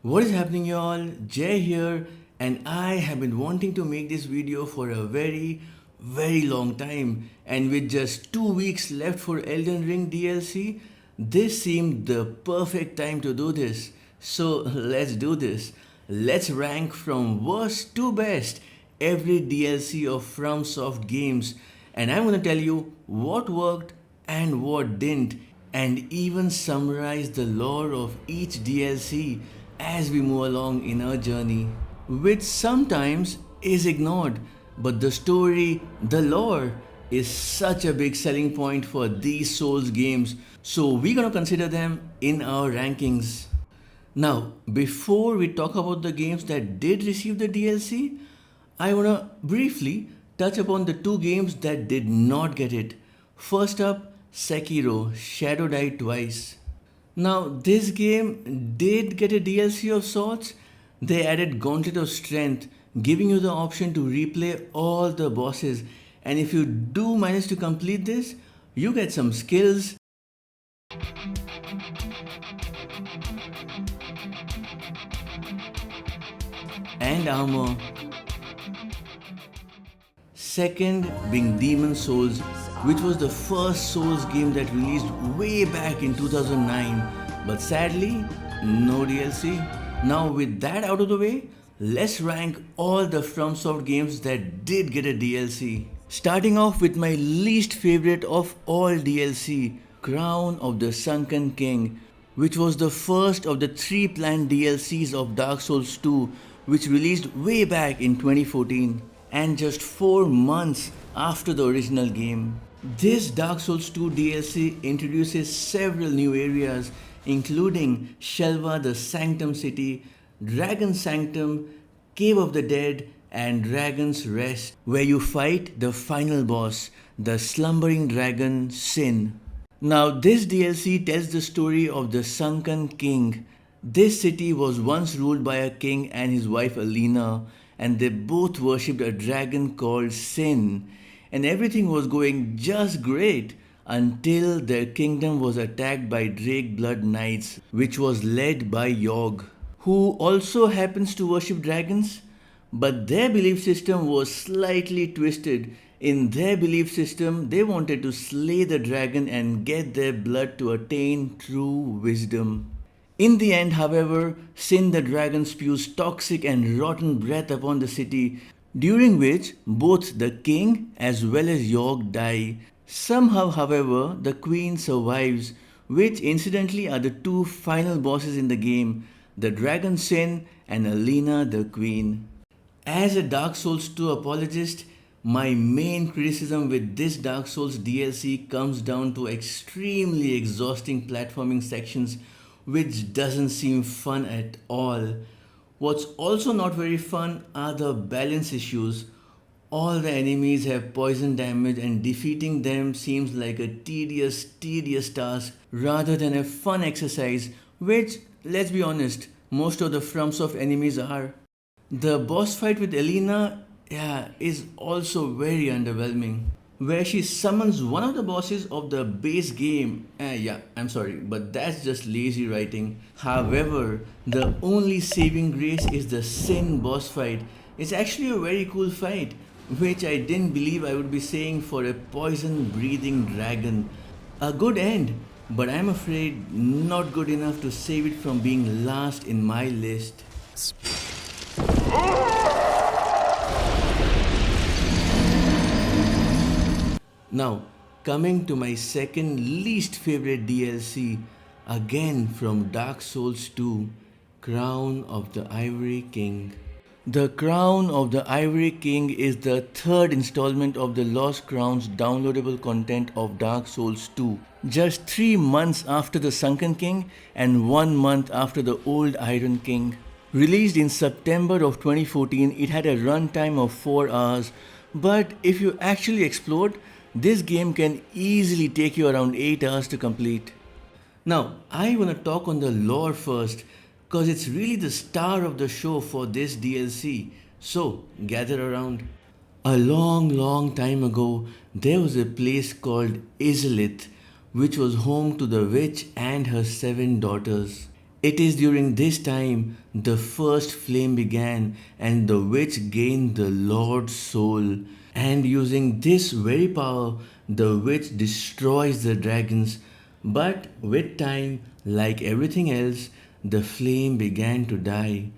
What is happening, y'all? Jay here, and I have been wanting to make this video for a very long time. And with just 2 weeks left for Elden Ring DLC, this seemed the perfect time to do this. So let's do this. Let's rank from worst to best every DLC of FromSoft games, and I'm gonna tell you what worked and what didn't, and even summarize the lore of each DLC as we move along in our journey, which sometimes is ignored. But the story, the lore, is such a big selling point for these Souls games, so we're gonna consider them in our rankings. Now, before we talk about the games that did receive the DLC, I wanna briefly touch upon the two games that did not get it. First up, Sekiro Shadow Die Twice. Now, this game did get a DLC of sorts. They added Gauntlet of Strength, giving you the option to replay all the bosses. And if you do manage to complete this, you get some skills and armor. Second being Demon Souls, which was the first Souls game that released way back in 2009, but sadly, no DLC. Now, with that out of the way, let's rank all the FromSoft games that did get a DLC. Starting off with my least favorite of all DLC, Crown of the Sunken King, which was the first of the three planned DLCs of Dark Souls 2, which released way back in 2014 and just 4 months after the original game. This Dark Souls 2 DLC introduces several new areas, including Shelva the Sanctum City, Dragon Sanctum, Cave of the Dead, and Dragon's Rest, where you fight the final boss, the slumbering dragon Sin. Now, this DLC tells the story of the Sunken King. This city was once ruled by a king and his wife Alina, and they both worshipped a dragon called Sin. And everything was going just great until their kingdom was attacked by Drake Blood Knights, which was led by Yogg, who also happens to worship dragons. But their belief system was slightly twisted. In their belief system, they wanted to slay the dragon and get their blood to attain true wisdom. In the end, however, Sin the dragon spews toxic and rotten breath upon the city, during which both the king as well as Yogg die. Somehow, however, the queen survives, which incidentally are the two final bosses in the game, the dragon Sin and Alina the queen. As a Dark Souls 2 apologist, my main criticism with this Dark Souls DLC comes down to extremely exhausting platforming sections which doesn't seem fun at all. What's also not very fun are the balance issues. All the enemies have poison damage and defeating them seems like a tedious task rather than a fun exercise, which, let's be honest, most of the FromSoft enemies are. The boss fight with Elena, is also very underwhelming, where she summons one of the bosses of the base game. I'm sorry, but that's just lazy writing. However, the only saving grace is the Sin boss fight. It's actually a very cool fight, which I didn't believe I would be saying for a poison breathing dragon. A good end, but I'm afraid not good enough to save it from being last in my list. Now, coming to my second least favorite DLC, again from Dark Souls 2, Crown of the Ivory King. The Crown of the Ivory King is the third installment of the Lost Crowns downloadable content of Dark Souls 2, just 3 months after the Sunken King and 1 month after the Old Iron King. Released in September of 2014, it had a runtime of 4 hours, but if you actually explored, this game can easily take you around 8 hours to complete. Now, I want to talk on the lore first, because it's really the star of the show for this DLC. So, gather around. A long time ago, there was a place called Izalith, which was home to the witch and her 7 daughters. It is during this time the first flame began and the witch gained the Lord's soul. And using this very power, the witch destroys the dragons. But with time, like everything else, the flame began to die.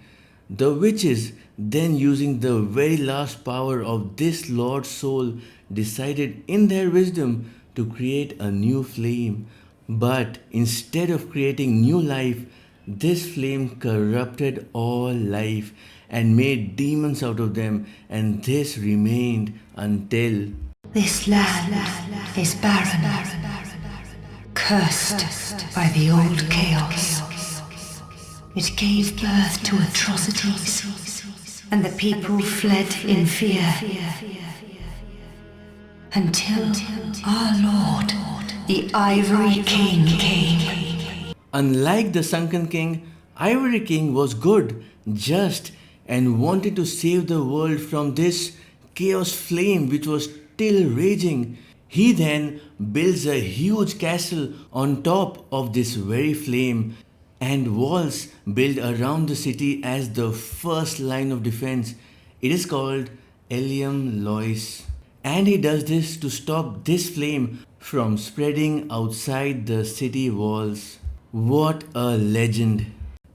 The witches, then using the very last power of this Lord's soul, decided in their wisdom to create a new flame. But instead of creating new life, this flame corrupted all life and made demons out of them, and this remained until This land is barren, cursed by the old chaos. It gave birth to atrocities, and the people fled in fear. Until our Lord, the Ivory King, came. unlike the sunken king, Ivory King was good, just, and wanted to save the world from this chaos flame which was still raging. He then builds a huge castle on top of this very flame and walls built around the city as the first line of defense. It is called Eliam Lois. And he does this to stop this flame from spreading outside the city walls. What a legend!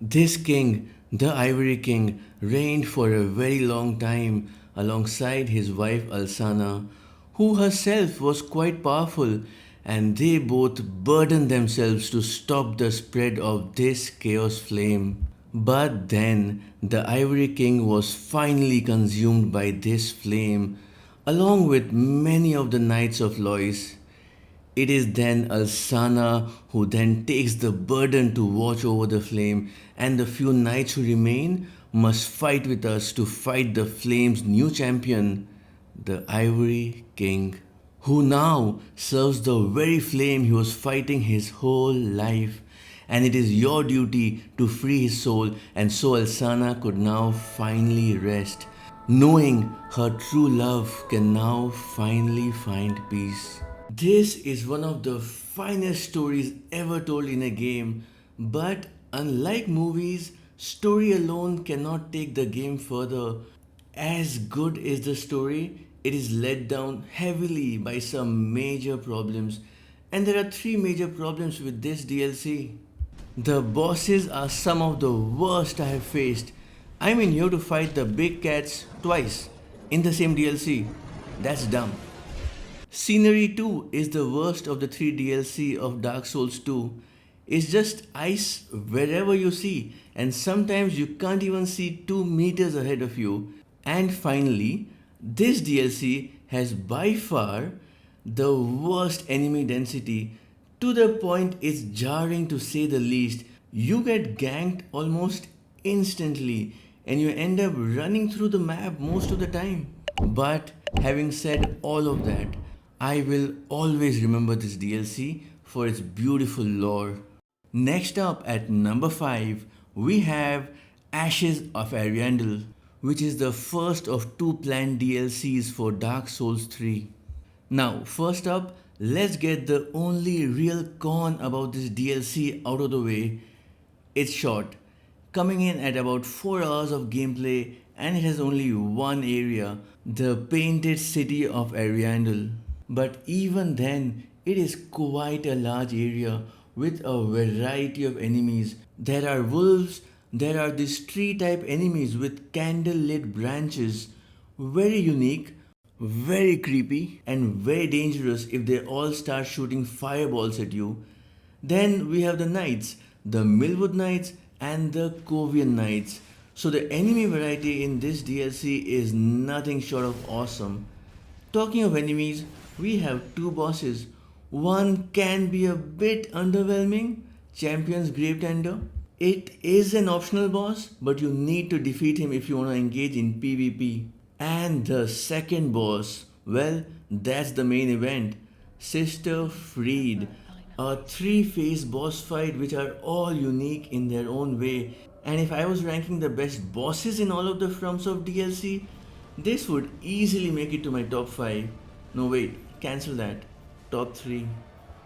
This king, the Ivory King, reigned for a very long time alongside his wife Alsana, who herself was quite powerful, and they both burdened themselves to stop the spread of this chaos flame. But then the Ivory King was finally consumed by this flame, along with many of the knights of Lois. It is then Alsana who then takes the burden to watch over the flame, and the few knights who remain must fight with us to fight the flame's new champion, the Ivory King, who now serves the very flame he was fighting his whole life. And it is your duty to free his soul, and so Alsana could now finally rest, knowing her true love can now finally find peace. This is one of the finest stories ever told in a game, but unlike movies, story alone cannot take the game further. As good is the story, it is let down heavily by some major problems, and there are three major problems with this DLC. The bosses are some of the worst I have faced. I mean, you have to fight the big cats twice in the same DLC. That's dumb. Scenery 2 is the worst of the 3 DLC of Dark Souls 2. It's just ice wherever you see, and sometimes you can't even see 2 meters ahead of you. And finally, this DLC has by far the worst enemy density, to the point it's jarring to say the least. You get ganked almost instantly and you end up running through the map most of the time. But having said all of that, I will always remember this DLC for its beautiful lore. Next up at number 5, we have Ashes of Ariandel, which is the first of 2 planned DLCs for Dark Souls 3. Now, first up, let's get the only real con about this DLC out of the way. It's short, coming in at about 4 hours of gameplay, and it has only one area, the painted city of Ariandel. But even then, it is quite a large area with a variety of enemies. There are wolves, there are these tree type enemies with candle lit branches. Very unique, very creepy, and very dangerous if they all start shooting fireballs at you. Then we have the knights, the Millwood Knights and the Covian Knights. So the enemy variety in this DLC is nothing short of awesome. Talking of enemies, we have 2 bosses. One can be a bit underwhelming, Champion's Grave Tender. It is an optional boss, but you need to defeat him if you want to engage in PvP. And the second boss, well, that's the main event, Sister Freed. A 3-phase boss fight which are all unique in their own way. And if I was ranking the best bosses in all of the FromSoft DLC, this would easily make it to my top 5. No wait, cancel that. Top 3.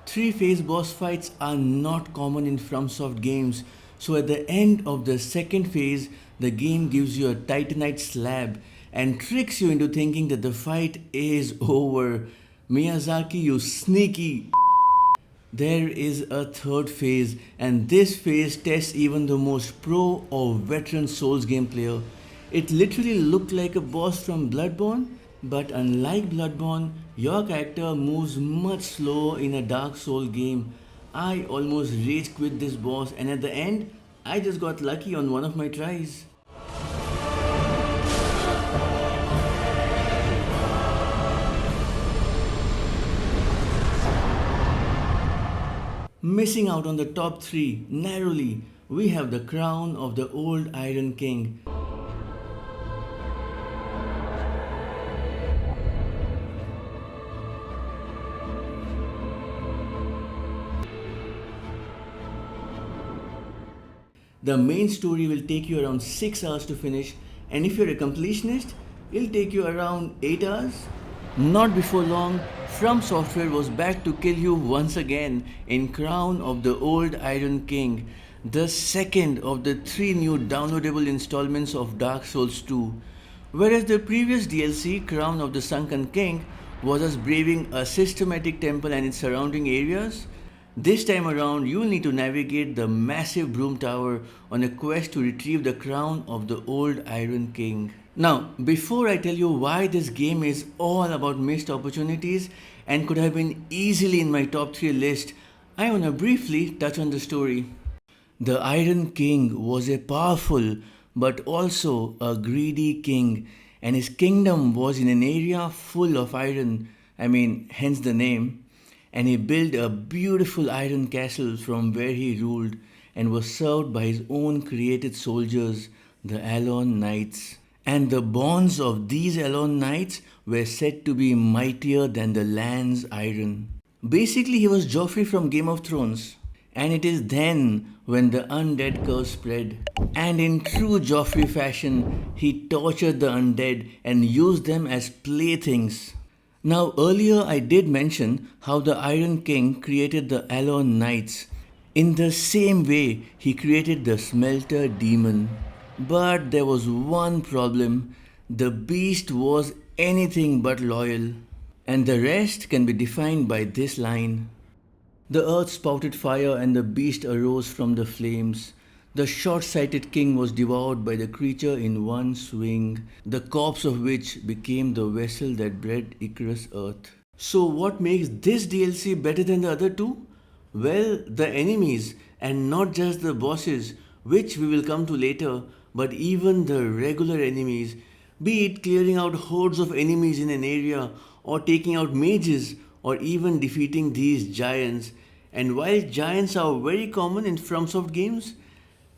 3-phase boss fights are not common in FromSoft games, So at the end of the second phase, the game gives you a titanite slab and tricks you into thinking that the fight is over. Miyazaki, you sneaky. There is a third phase, and this phase tests even the most pro or veteran Souls game player. It literally looked like a boss from Bloodborne, but unlike Bloodborne, your character moves much slower in a Dark Soul game. I almost rage quit this boss, and at the end, I just got lucky on one of my tries. Missing out on the top 3 narrowly, we have the crown of the old Iron King. The main story will take you around 6 hours to finish, and if you're a completionist, it'll take you around 8 hours. Not before long, FromSoft was back to kill you once again in Crown of the Old Iron King, the second of the 3 new downloadable installments of Dark Souls 2. Whereas the previous DLC, Crown of the Sunken King, was us braving a systematic temple and its surrounding areas, this time around you will need to navigate the massive broom tower on a quest to retrieve the crown of the old Iron King. Now, before I tell you why this game is all about missed opportunities and could have been easily in my top 3 list, I want to briefly touch on the story. The Iron King was a powerful but also a greedy king, and his kingdom was in an area full of iron, hence the name. And he built a beautiful iron castle from where he ruled and was served by his own created soldiers, the Alon Knights. And the bonds of these Alon Knights were said to be mightier than the land's iron. Basically, he was Joffrey from Game of Thrones. And it is then when the undead curse spread. And in true Joffrey fashion, he tortured the undead and used them as playthings. Now, earlier I did mention how the Iron King created the Alon Knights. In the same way, he created the Smelter Demon. But there was one problem. The beast was anything but loyal. And the rest can be defined by this line. The earth spouted fire and the beast arose from the flames. The short-sighted king was devoured by the creature in one swing, the corpse of which became the vessel that bred Icarus Earth. So what makes this DLC better than the other two? Well, the enemies, and not just the bosses, which we will come to later, but even the regular enemies, be it clearing out hordes of enemies in an area, or taking out mages, or even defeating these giants. And while giants are very common in FromSoft games,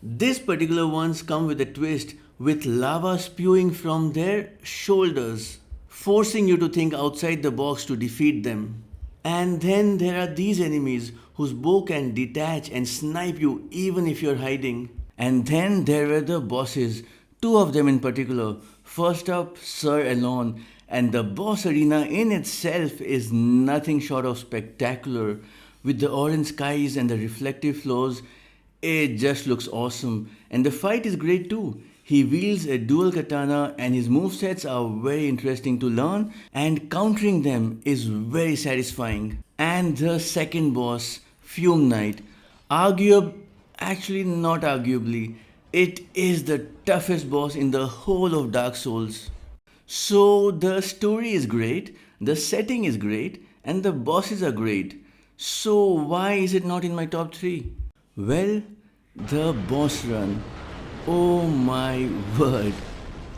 these particular ones come with a twist, with lava spewing from their shoulders, forcing you to think outside the box to defeat them. And then there are these enemies whose bow can detach and snipe you even if you're hiding. And then there were the bosses, 2 of them in particular. First up, Sir Elon, and the boss arena in itself is nothing short of spectacular. With the orange skies and the reflective floors, it just looks awesome. And the fight is great too. He wields a dual katana and his movesets are very interesting to learn, and countering them is very satisfying. And the second boss, Fume Knight, actually not arguably, it is the toughest boss in the whole of Dark Souls. So the story is great, the setting is great, and the bosses are great. So why is it not in my top 3? Well, the boss run. Oh my word.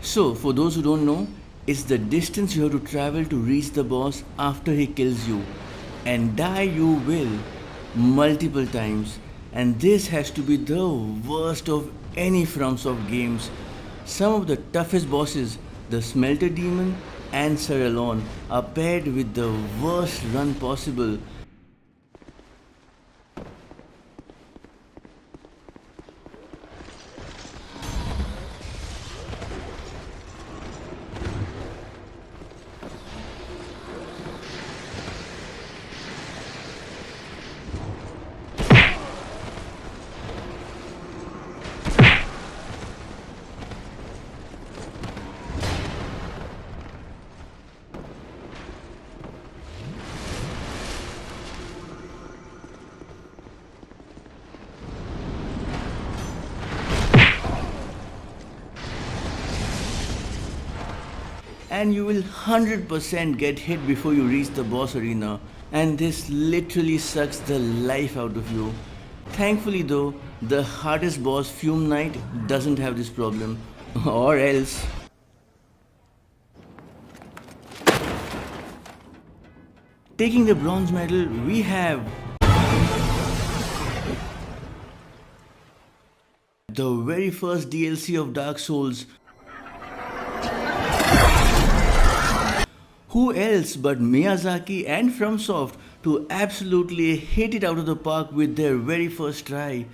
So, for those who don't know, it's the distance you have to travel to reach the boss after he kills you. And die you will multiple times. And this has to be the worst of any FromSoft games. Some of the toughest bosses, the Smelter Demon and Sir Elon, are paired with the worst run possible. and you will 100% get hit before you reach the boss arena, and this literally sucks the life out of you. Thankfully though, the hardest boss Fume Knight doesn't have this problem, or else. Taking the bronze medal, we have the very first DLC of Dark Souls. Who else but Miyazaki and FromSoft to absolutely hit it out of the park with their very first try,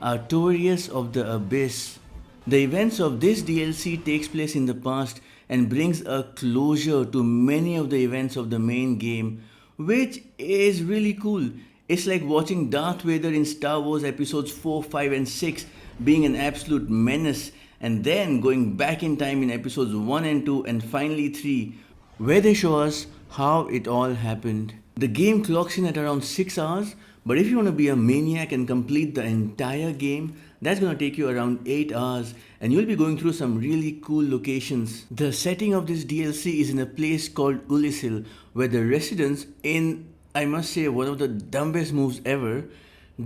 Artorias of the Abyss. The events of this DLC takes place in the past and brings a closure to many of the events of the main game, which is really cool. It's like watching Darth Vader in Star Wars episodes 4, 5 and 6 being an absolute menace, and then going back in time in episodes 1 and 2 and finally 3, where they show us how it all happened. The game clocks in at around 6 hours, but if you want to be a maniac and complete the entire game, that's going to take you around 8 hours, and you'll be going through some really cool locations. The setting of this DLC is in a place called Ulisil, where the residents, in, I must say, one of the dumbest moves ever,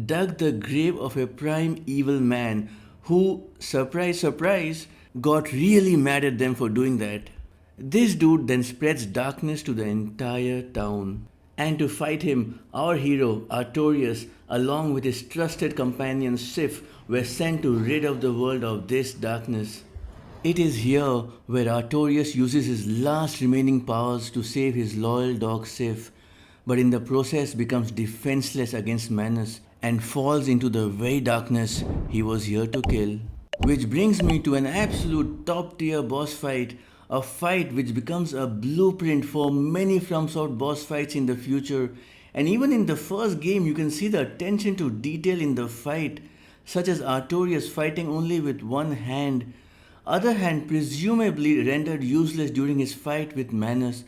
dug the grave of a prime evil man who, surprise surprise, got really mad at them for doing that. This dude then spreads darkness to the entire town. And to fight him, our hero, Artorias, along with his trusted companion Sif, were sent to rid of the world of this darkness. It is here where Artorias uses his last remaining powers to save his loyal dog Sif, but in the process becomes defenseless against Manus and falls into the very darkness he was here to kill. Which brings me to an absolute top tier boss fight, a fight which becomes a blueprint for many FromSoft boss fights in the future, and even in the first game you can see the attention to detail in the fight, such as Artorias fighting only with one hand, other hand presumably rendered useless during his fight with Manus.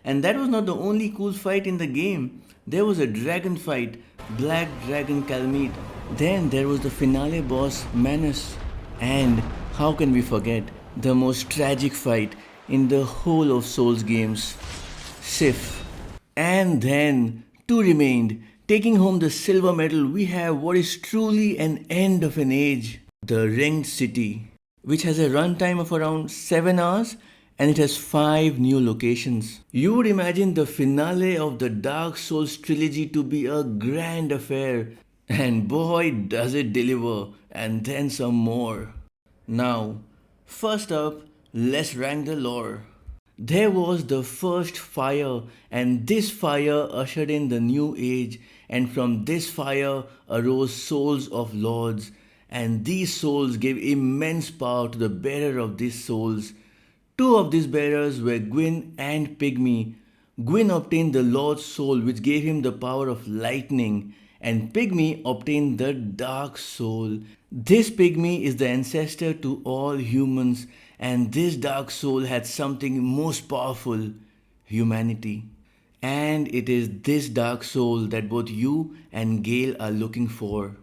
And that was not the only cool fight in the game. There was a dragon fight, Black Dragon Calmete. Then there was the finale boss Manus. And how can we forget the most tragic fight in the whole of Souls games, Sif. And then, two remained. Taking home the silver medal, we have what is truly an end of an age, the Ringed City, which has a runtime of around 7 hours and it has 5 new locations. You would imagine the finale of the Dark Souls trilogy to be a grand affair, and boy does it deliver, and then some more. Now, first up, let's rank the lore. There was the first fire, and this fire ushered in the new age, and from this fire arose souls of lords, and these souls gave immense power to the bearer of these souls. Two of these bearers were Gwyn and Pygmy. Gwyn obtained the Lord's soul, which gave him the power of lightning, and Pygmy obtained the Dark Soul. This Pygmy is the ancestor to all humans, and this Dark Soul had something most powerful, humanity. And it is this Dark Soul that both you and Gale are looking for.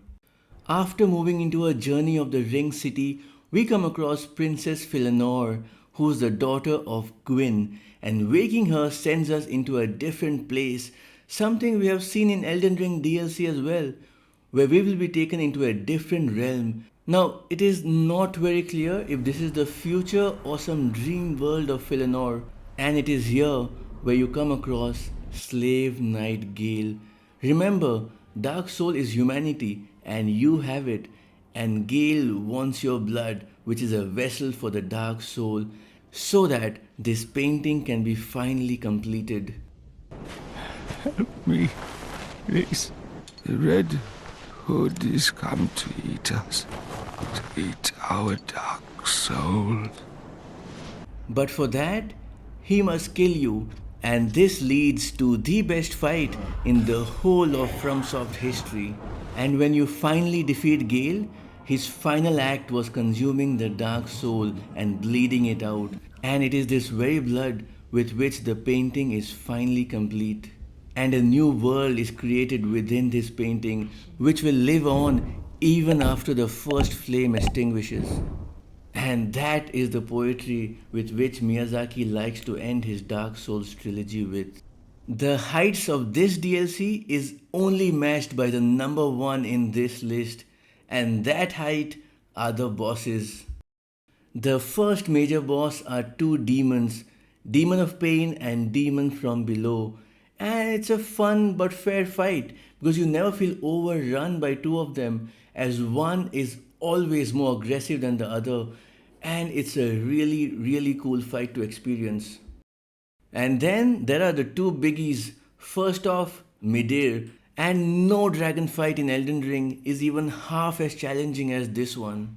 After moving into a journey of the Ring City, we come across Princess Philanor, who is the daughter of Gwyn, and waking her sends us into a different place, something we have seen in Elden Ring DLC as well, where we will be taken into a different realm. Now, it is not very clear if this is the future or some dream world of Philanor, and it is here where you come across Slave Knight Gale. Remember, Dark Soul is humanity, and you have it, and Gale wants your blood, which is a vessel for the Dark Soul, so that this painting can be finally completed. Help me, please. The Red Hood is come to eat us, to eat our dark souls. But for that, he must kill you, and this leads to the best fight in the whole of FromSoft history. And when you finally defeat Gale, his final act was consuming the Dark Soul and bleeding it out. And it is this very blood with which the painting is finally complete. And a new world is created within this painting, which will live on even after the first flame extinguishes. And that is the poetry with which Miyazaki likes to end his Dark Souls trilogy with. The heights of this DLC is only matched by the number one in this list, and that height are the bosses. The first major boss are two demons, Demon of Pain and Demon from Below. And it's a fun but fair fight because you never feel overrun by two of them, as one is always more aggressive than the other, and it's a really cool fight to experience. And then there are the two biggies. First off, Midir, and no dragon fight in Elden Ring is even half as challenging as this one.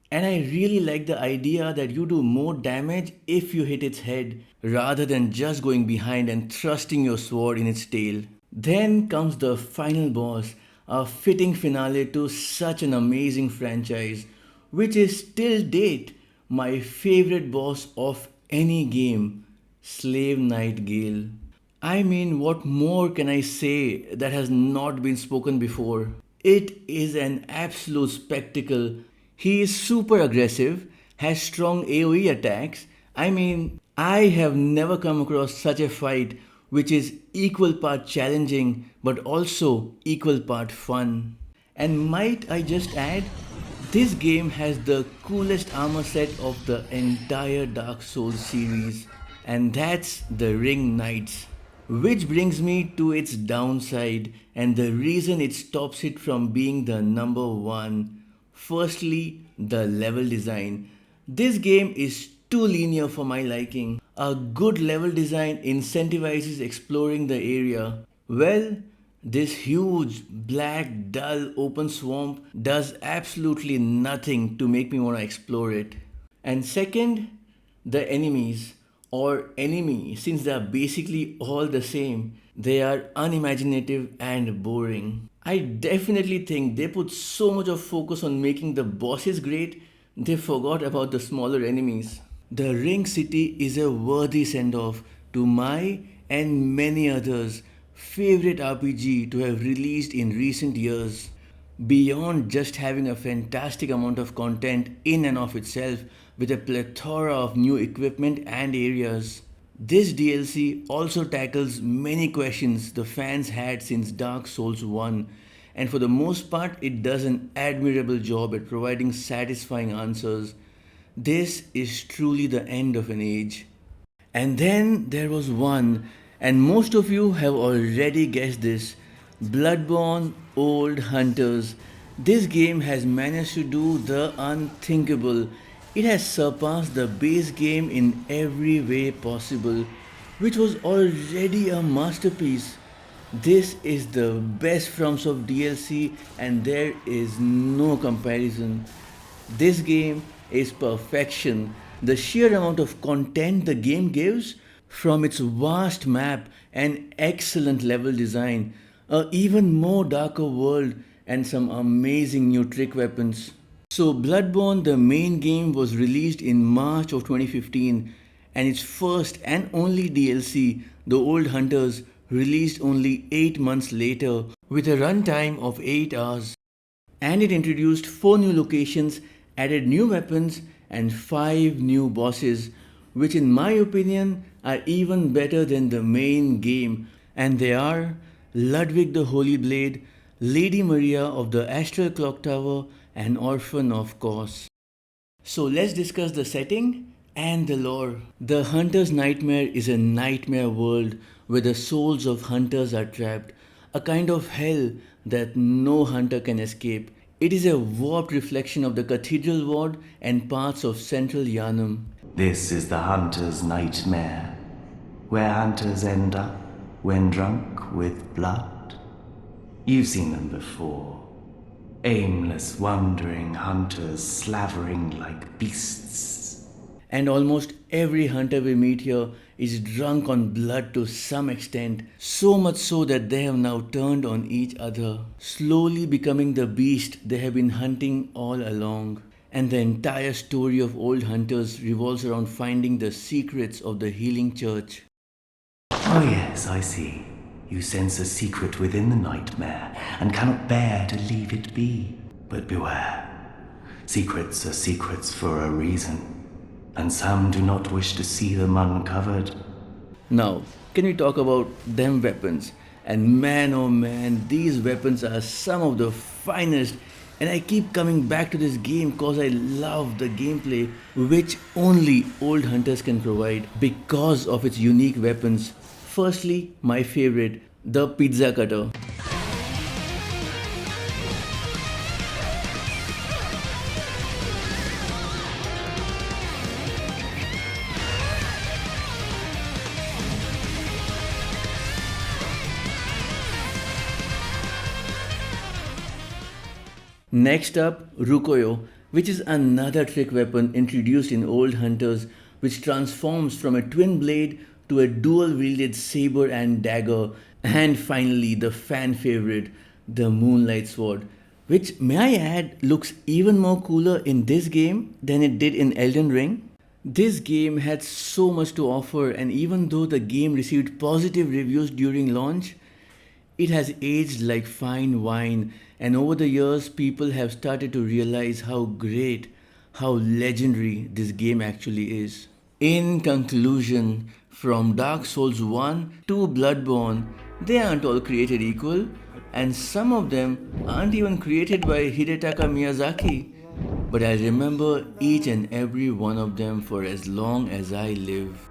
And I really like the idea that you do more damage if you hit its head rather than just going behind and thrusting your sword in its tail. Then comes the final boss, a fitting finale to such an amazing franchise, which is till date my favorite boss of any game, Slave Knight Gale. I mean, what more can I say that has not been spoken before? It is an absolute spectacle. He is super aggressive, has strong AoE attacks. I mean, I have never come across such a fight which is equal part challenging but also equal part fun. And might I just add, this game has the coolest armor set of the entire Dark Souls series, and that's the Ring Knights. Which brings me to its downside and the reason it stops it from being the number one. Firstly, the level design. This game is too linear for my liking. A good level design incentivizes exploring the area. Well, this huge, black, dull, open swamp does absolutely nothing to make me want to explore it. And second, the enemies, or enemy, since they are basically all the same, they are unimaginative and boring. I definitely think they put so much of focus on making the bosses great, they forgot about the smaller enemies. The Ring City is a worthy send-off to my and many others' favorite RPG to have released in recent years. Beyond just having a fantastic amount of content in and of itself with a plethora of new equipment and areas, this DLC also tackles many questions the fans had since Dark Souls 1, and for the most part, it does an admirable job at providing satisfying answers. This is truly the end of an age. And then there was one, and most of you have already guessed this, Bloodborne Old Hunters. This game has managed to do the unthinkable. It has surpassed the base game in every way possible, which was already a masterpiece. This is the best FromSoft DLC and there is no comparison. This game is perfection. The sheer amount of content the game gives, from its vast map and excellent level design, a even more darker world and some amazing new trick weapons. So Bloodborne, the main game, was released in March of 2015 and its first and only DLC, The Old Hunters, released only 8 months later with a runtime of 8 hours. And it introduced 4 new locations, added new weapons and 5 new bosses, which in my opinion are even better than the main game, and they are Ludwig the Holy Blade, Lady Maria of the Astral Clock Tower, and Orphan of course. So let's discuss the setting and the lore. The Hunter's Nightmare is a nightmare world where the souls of hunters are trapped, a kind of hell that no hunter can escape. It is a warped reflection of the Cathedral Ward and parts of central Yharnam. This is the hunter's nightmare, where hunters end up when drunk with blood. You've seen them before. Aimless, wandering hunters slavering like beasts. And almost every hunter we meet here is drunk on blood to some extent, so much so that they have now turned on each other, slowly becoming the beast they have been hunting all along. And the entire story of Old Hunters revolves around finding the secrets of the Healing Church. Oh yes, I see. You sense a secret within the nightmare and cannot bear to leave it be. But beware. Secrets are secrets for a reason, and some do not wish to see them uncovered. Now, can we talk about them weapons? And man oh man, these weapons are some of the finest. And I keep coming back to this game because I love the gameplay which only old hunters can provide because of its unique weapons. Firstly, my favorite, the pizza cutter. Next up, Rukoyo, which is another trick weapon introduced in Old Hunters, which transforms from a twin blade to a dual wielded saber and dagger. And finally, the fan favorite, the Moonlight Sword, which, may I add, looks even more cooler in this game than it did in Elden Ring. This game had so much to offer, and even though the game received positive reviews during launch, it has aged like fine wine, and over the years, people have started to realize how great, how legendary this game actually is. In conclusion, from Dark Souls 1 to Bloodborne, they aren't all created equal, and some of them aren't even created by Hidetaka Miyazaki. But I'll remember each and every one of them for as long as I live.